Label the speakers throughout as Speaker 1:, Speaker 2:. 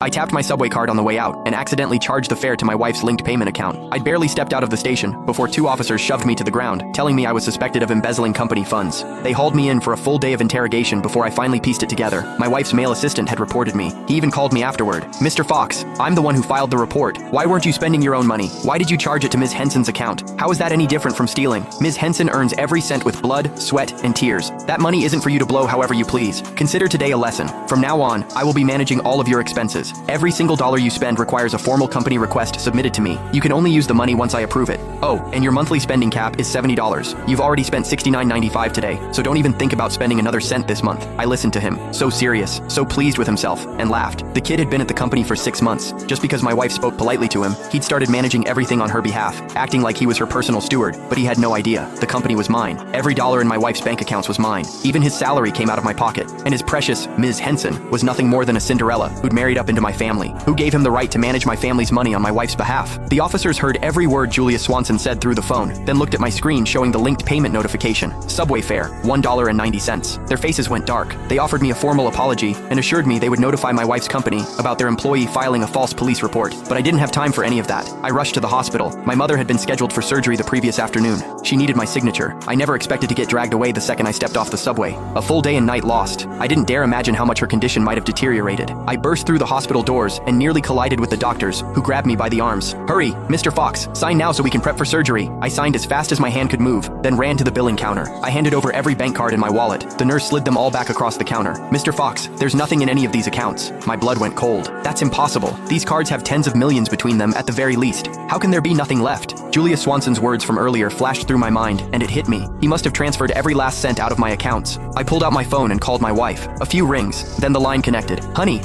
Speaker 1: I tapped my subway card on the way out and accidentally charged the fare to my wife's linked payment account. I'd barely stepped out of the station before two officers shoved me to the ground, telling me I was suspected of embezzling company funds. They hauled me in for a full day of interrogation before I finally pieced it together. My wife's male assistant had reported me. He even called me afterward. "Mr. Fox, I'm the one who filed the report. Why weren't you spending your own money? Why did you charge it to Ms. Henson's account? How is that any different from stealing? Ms. Henson earns every cent with blood, sweat, and tears. That money isn't for you to blow however you please. Consider today a lesson. From now on, I will be managing all of your expenses. Every single dollar you spend requires a formal company request submitted to me. You can only use the money once I approve it. Oh, and your monthly spending cap is $70. You've already spent $69.95 today, so don't even think about spending another cent this month." I listened to him, so serious, so pleased with himself, and laughed. The kid had been at the company for 6 months. Just because my wife spoke politely to him, he'd started managing everything on her behalf, acting like he was her personal steward, but he had no idea. The company was mine. Every dollar in my wife's bank accounts was mine. Even his salary came out of my pocket, and his precious Ms. Henson was nothing more than a Cinderella who'd married up into my family. Who gave him the right to manage my family's money on my wife's behalf? The officers heard every word Julia Swanson said through the phone, then looked at my screen showing the linked payment notification. Subway fare, $1.90. Their faces went dark. They offered me a formal apology and assured me they would notify my wife's company about their employee filing a false police report. But I didn't have time for any of that. I rushed to the hospital. My mother had been scheduled for surgery the previous afternoon. She needed my signature. I never expected to get dragged away the second I stepped off the subway. A full day and night lost. I didn't dare imagine how much her condition might have deteriorated. I burst through the hospital doors and nearly collided with the doctors, who grabbed me by the arms. "Hurry, Mr. Fox, sign now so we can prep for surgery." I signed as fast as my hand could move, then ran to the billing counter. I handed over every bank card in my wallet. The nurse slid them all back across the counter. "Mr. Fox, there's nothing in any of these accounts." My blood went cold. "That's impossible. These cards have tens of millions between them at the very least. How can there be nothing left?" Julia Swanson's words from earlier flashed through my mind, and it hit me. He must have transferred every last cent out of my accounts. I pulled out my phone and called my wife. A few rings, then the line connected. "Honey,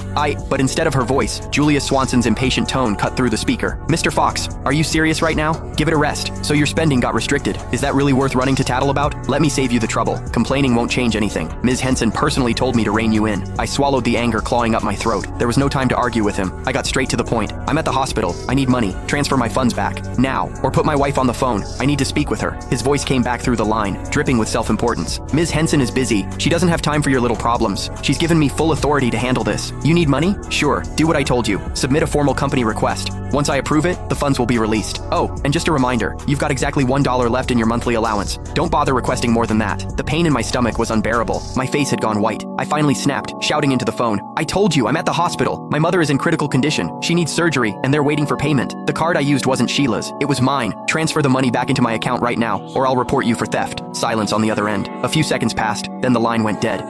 Speaker 1: But instead of her voice, Julia Swanson's impatient tone cut through the speaker. "Mr. Fox, are you serious right now? Give it a rest. So your spending got restricted. Is that really worth running to tattle about? Let me save you the trouble. Complaining won't change anything. Ms. Henson personally told me to rein you in." I swallowed the anger clawing up my throat. There was no time to argue with him. I got straight to the point. "I'm at the hospital. I need money. Transfer my funds back. Now. Or put my wife on the phone. I need to speak with her." His voice came back through the line, dripping with self-importance. "Ms. Henson is busy. She doesn't have time for your little problems. She's given me full authority to handle this. You need money? Sure. Do what I told you. Submit a formal company request. Once I approve it, the funds will be released. Oh, and just a reminder, you've got exactly $1 left in your monthly allowance. Don't bother requesting more than that." The pain in my stomach was unbearable. My face had gone white. I finally snapped, shouting into the phone, "I told you, I'm at the hospital. My mother is in critical condition. She needs surgery, and they're waiting for payment. The card I used wasn't Sheila's. It was mine. Transfer the money back into my account right now, or I'll report you for theft." Silence on the other end. A few seconds passed, then the line went dead.